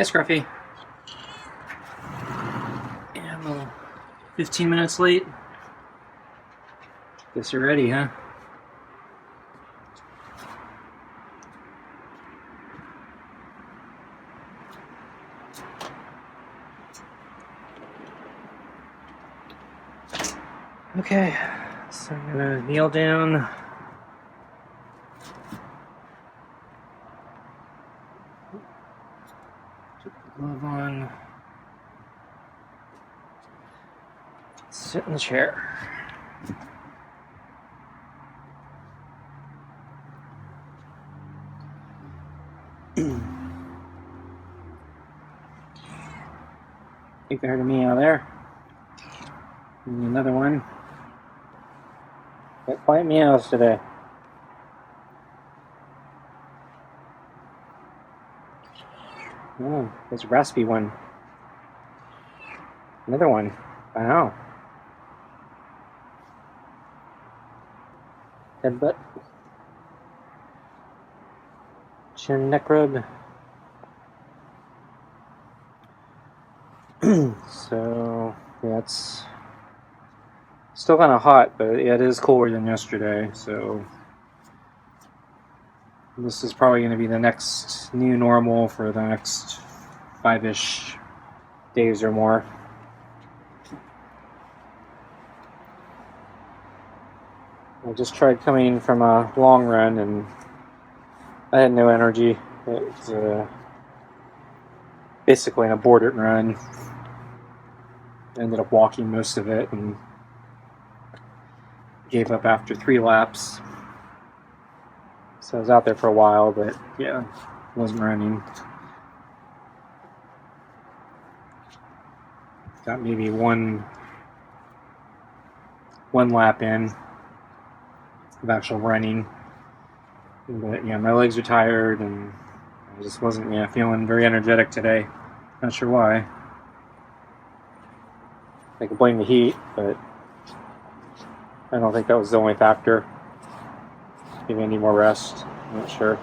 Hey, Scruffy. Yeah, I'm a little 15 minutes late. Guess you're ready, huh? Okay, so I'm gonna kneel down. Put the glove on. Sit in the chair. Think they heard a meow there. And another one. Got quiet meows today. Oh, there's a raspy one. Another one. Wow. Headbutt. Chin neck rub. So, yeah, it's still kind of hot, but yeah, it is cooler than yesterday, so this is probably going to be the next new normal for the next 5-ish days or more. I just tried coming from a long run and I had no energy. It was basically an aborted run. I ended up walking most of it and gave up after 3 laps. So I was out there for a while, but yeah, wasn't running. Got maybe one lap in of actual running. But yeah, my legs are tired and I just wasn't feeling very energetic today. Not sure why. I could blame the heat, but I don't think that was the only factor. Maybe I need more rest. I'm not sure.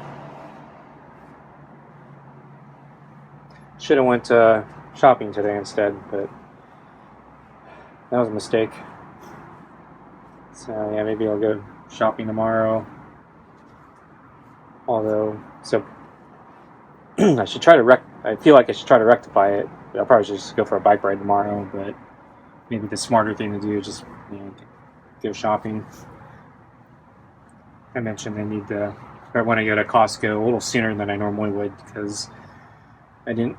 Should have went shopping today instead, but that was a mistake. So yeah, maybe I'll go shopping tomorrow. Although, so I should try to I feel like I should try to rectify it. I'll probably just go for a bike ride tomorrow, but maybe the smarter thing to do is just go shopping. I mentioned I want to go to Costco a little sooner than I normally would because I didn't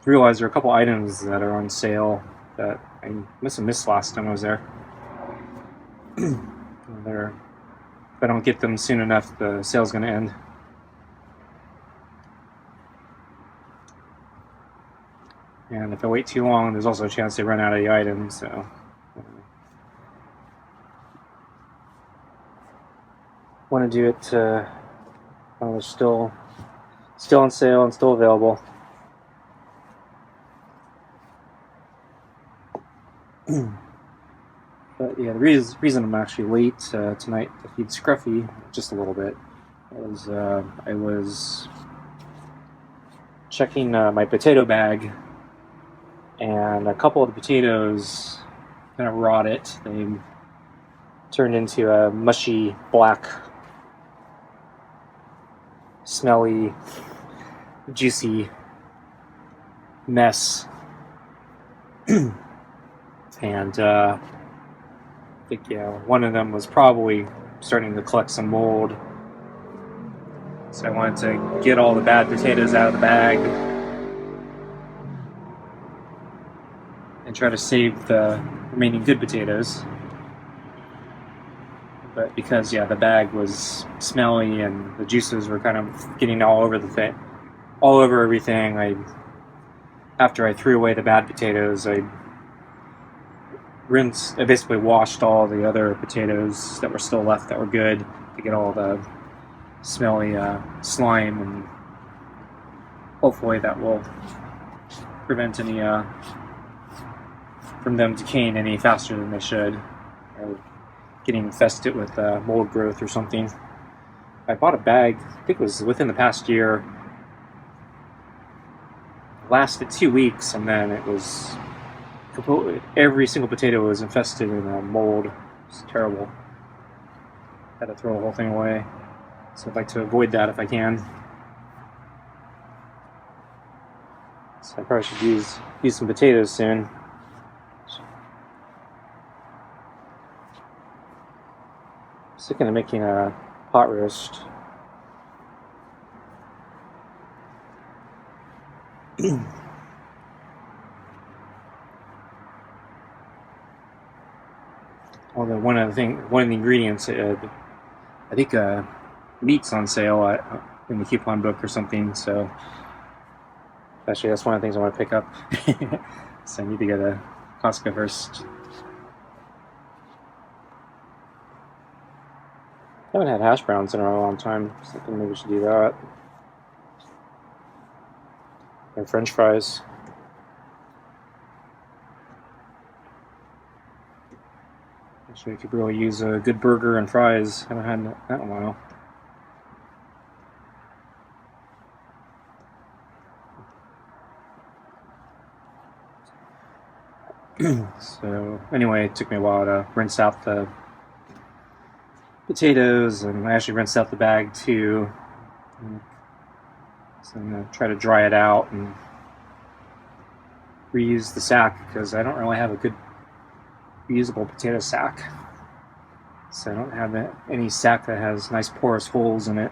realize there are a couple items that are on sale that I must have missed last time I was there. If I don't get them soon enough, the sale's going to end. And if I wait too long, there's also a chance they run out of the items, so want to do it while they're still on sale and still available. But yeah, the reason I'm actually late tonight to feed Scruffy just a little bit is I was checking my potato bag, and a couple of the potatoes kind of rotted. They turned into a mushy, black, smelly, juicy mess. And I think one of them was probably starting to collect some mold. So I wanted to get all the bad potatoes out of the bag and try to save the remaining good potatoes. But because the bag was smelly and the juices were kind of getting all over everything, after I threw away the bad potatoes, I basically washed all the other potatoes that were still left that were good to get all the smelly slime, and hopefully that will prevent any from them decaying any faster than they should, or getting infested with mold growth or something. I bought a bag, I think it was within the past year, lasted 2 weeks, and then it was completely, every single potato was infested in a mold. It's terrible. Had to throw the whole thing away. So I'd like to avoid that if I can. So I probably should use some potatoes soon. I was thinking of making a pot roast. Although one of the ingredients, I think meat's on sale in the coupon book or something. So actually, that's one of the things I want to pick up. So I need to go to Costco first. I haven't had hash browns in a long time, so I think maybe we should do that. And French fries. Actually, I could really use a good burger and fries. I haven't had that in a while. So anyway, it took me a while to rinse out the potatoes, and I actually rinsed out the bag too. So I'm going to try to dry it out and reuse the sack, because I don't really have a good reusable potato sack. So I don't have any sack that has nice porous holes in it.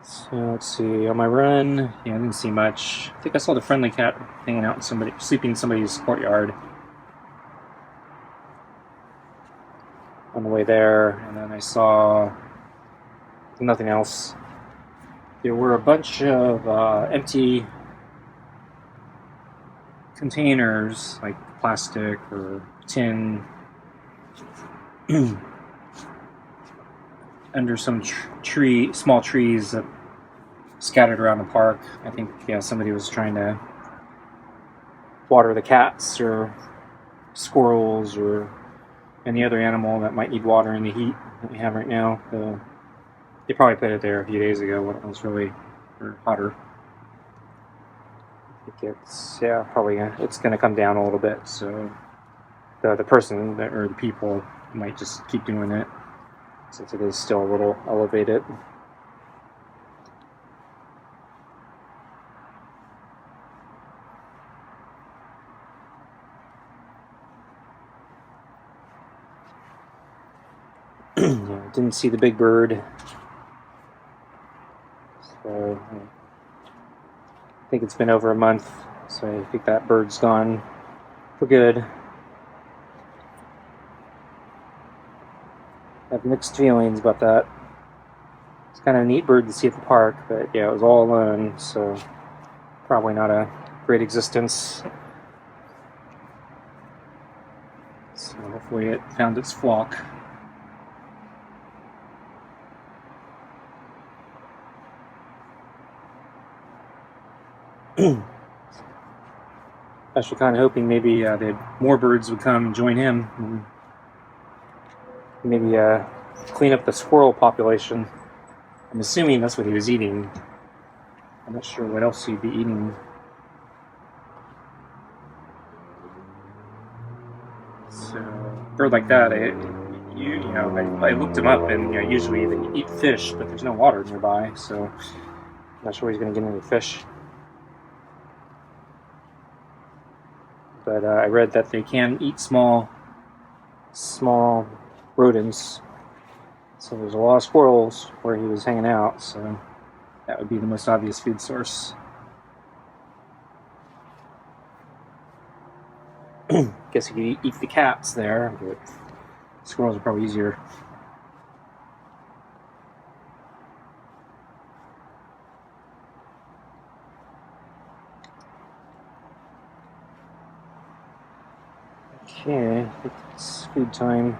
So let's see, on my run, yeah, I didn't see much. I think I saw the friendly cat hanging out in sleeping in somebody's courtyard on the way there, and then I saw nothing else. There were a bunch of empty containers, like plastic or tin, under some small trees that scattered around the park. I think somebody was trying to water the cats or squirrels or any other animal that might need water in the heat that we have right now. They probably put it there a few days ago when it was really hotter. I think it's probably it's going to come down a little bit. So the person or the people might just keep doing it, since it is still a little elevated. Didn't see the big bird. So I think it's been over a month, so I think that bird's gone for good. I have mixed feelings about that. It's kind of a neat bird to see at the park, but yeah, it was all alone, so probably not a great existence. So hopefully it found its flock. Actually kind of hoping maybe more birds would come and join him, and maybe clean up the squirrel population. I'm assuming that's what he was eating. I'm not sure what else he'd be eating. So, a bird like that, I looked him up, and usually they eat fish, but there's no water nearby, so I'm not sure he's going to get any fish. But I read that they can eat small rodents. So there's a lot of squirrels where he was hanging out, so that would be the most obvious food source. Guess you could eat the cats there, but squirrels are probably easier. Okay, I think it's food time.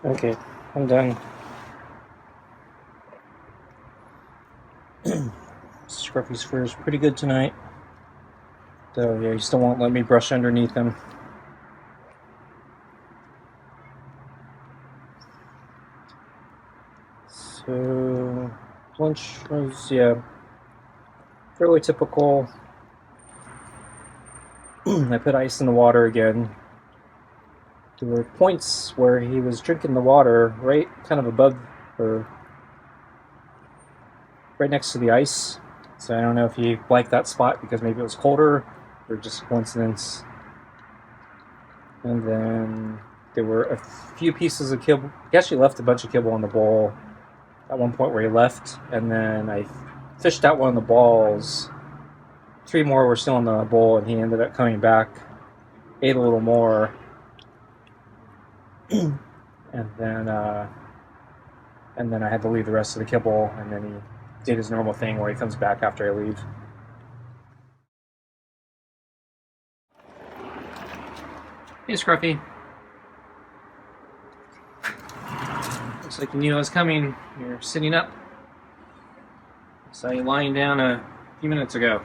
Okay, I'm done. Scruffy's fur is pretty good tonight. Though, yeah, he still won't let me brush underneath him. So, lunch was, yeah, fairly typical. I put ice in the water again. There were points where he was drinking the water right kind of above, or right next to the ice. So I don't know if he liked that spot because maybe it was colder or just a coincidence. And then there were a few pieces of kibble. He actually left a bunch of kibble in the bowl at one point where he left, and then I fished out one of the balls. 3 more were still in the bowl, and he ended up coming back, ate a little more, and then I had to leave the rest of the kibble, and then he did his normal thing where he comes back after I leave. Hey, Scruffy. Looks like you knew I was coming. You're sitting up. I saw you lying down a few minutes ago.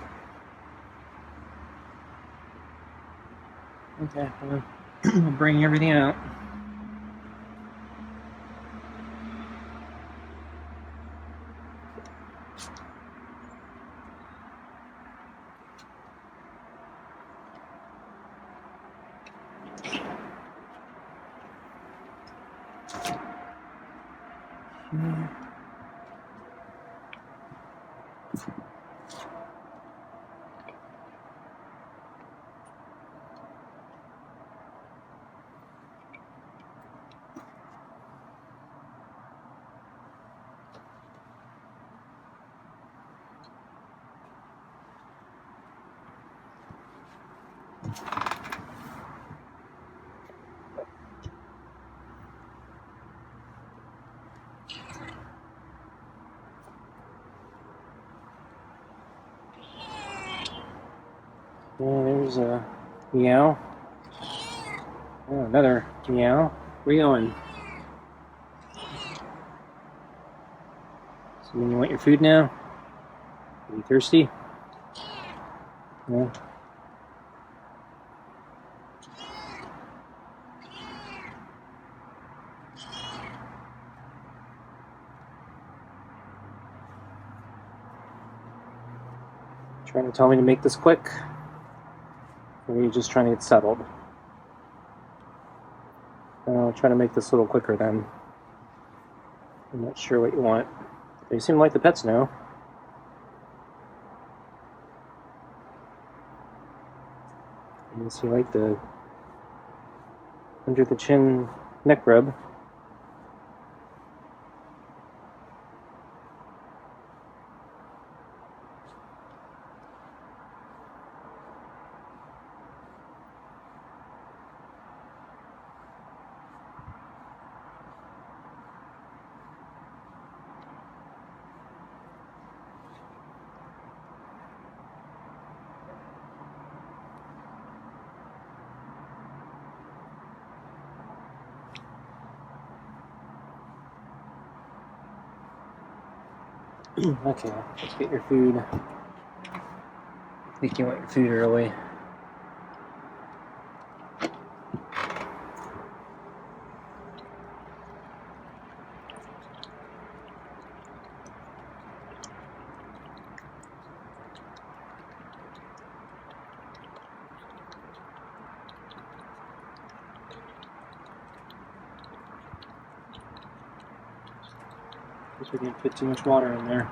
Okay, well, I'll bring everything out. Yeah, there's a meow. Oh, another meow. Where you going? So you want your food now? Are you thirsty? Yeah. Trying to tell me to make this quick? Or are you just trying to get settled? I'll try to make this a little quicker then. I'm not sure what you want. They seem like the pets know. Unless you like the under the chin neck rub. Okay, let's get your food. I think you want your food early. Guess we didn't put too much water in there.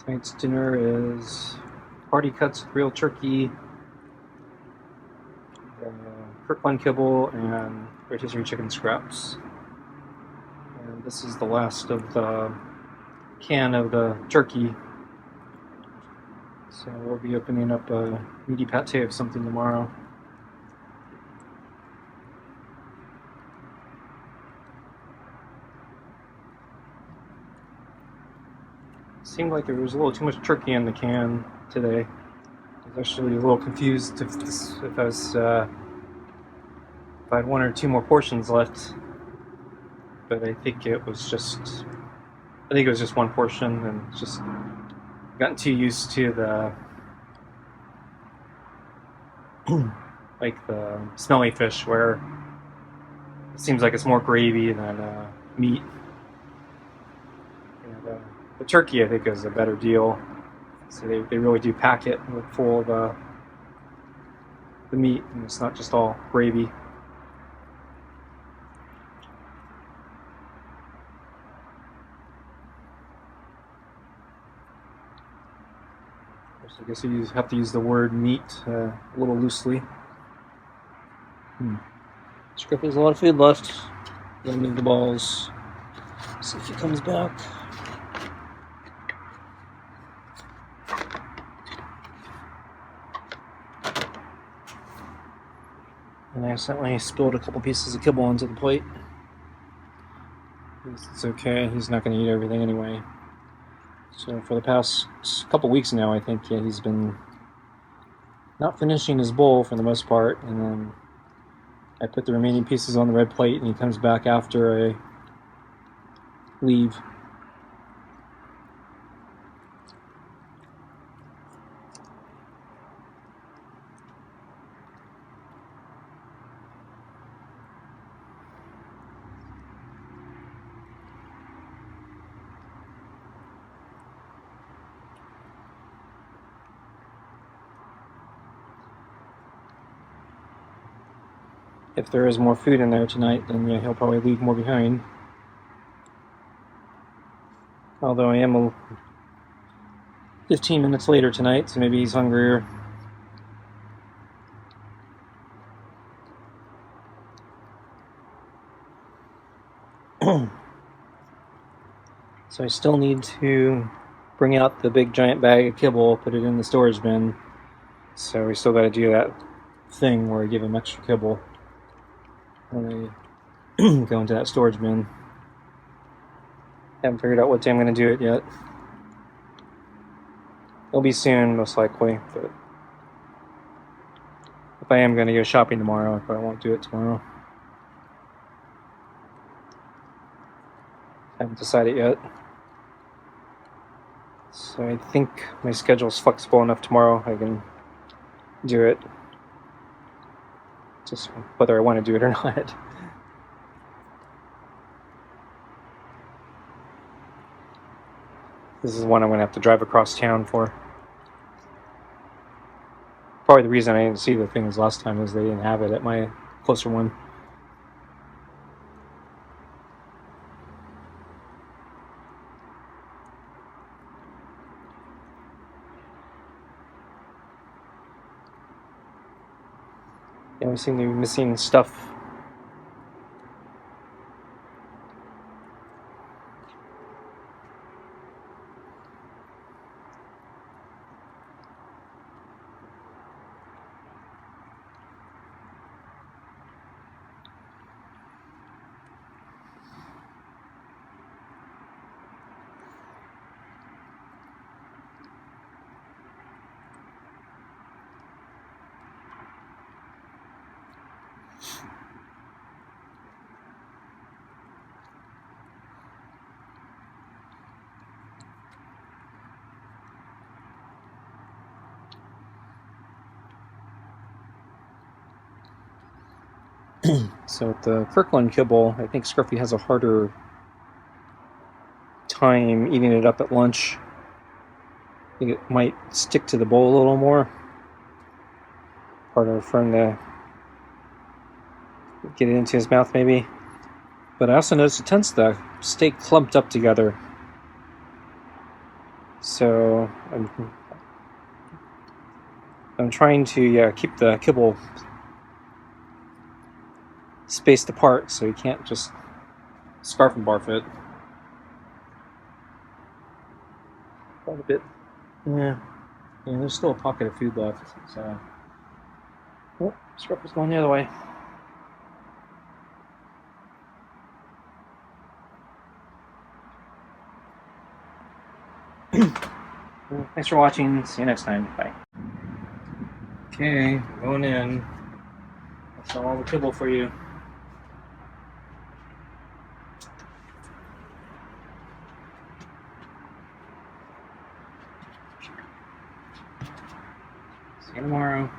Tonight's dinner is party cuts with real turkey, Kirkland kibble, and rotisserie chicken scraps. And this is the last of the can of the turkey. So we'll be opening up a meaty pate of something tomorrow. seemed like there was a little too much turkey in the can today. I was actually a little confused if I had one or two more portions left, but I think it was just one portion, and just gotten too used to the like the smelly fish, where it seems like it's more gravy than meat. And the turkey, I think, is a better deal. So they really do pack it full of the meat, and it's not just all gravy. So I guess you have to use the word meat a little loosely. Scruffy has a lot of food left. Gonna move the balls. See if he comes back. And I accidentally spilled a couple pieces of kibble onto the plate. It's okay, he's not going to eat everything anyway. So for the past couple weeks now, I think, yeah, he's been not finishing his bowl for the most part, and then I put the remaining pieces on the red plate, and he comes back after I leave. If there is more food in there tonight, then yeah, he'll probably leave more behind. Although I am 15 minutes later tonight, so maybe he's hungrier. So I still need to bring out the big giant bag of kibble, put it in the storage bin. So we still got to do that thing where I give him extra kibble when I go into that storage bin. Haven't figured out what day I'm going to do it yet. It'll be soon, most likely, but if I am going to go shopping tomorrow, I probably won't do it tomorrow. Haven't decided yet. So I think my schedule's flexible enough tomorrow I can do it. Just whether I want to do it or not. This is one I'm going to have to drive across town for. Probably the reason I didn't see the things last time is they didn't have it at my closer one. Yeah, we seem to be missing stuff. So with the Kirkland kibble, I think Scruffy has a harder time eating it up at lunch. I think it might stick to the bowl a little more. Harder for him to get it into his mouth, maybe. But I also noticed it tends to stay clumped up together. So I'm trying to keep the kibble spaced apart so he can't just scarf and barf it. Quite a bit. Yeah, there's still a pocket of food left. So, oh, Scruffy's going the other way. Thanks for watching. See you next time. Bye. Okay, I'm going in. That's all the kibble for you. See you tomorrow.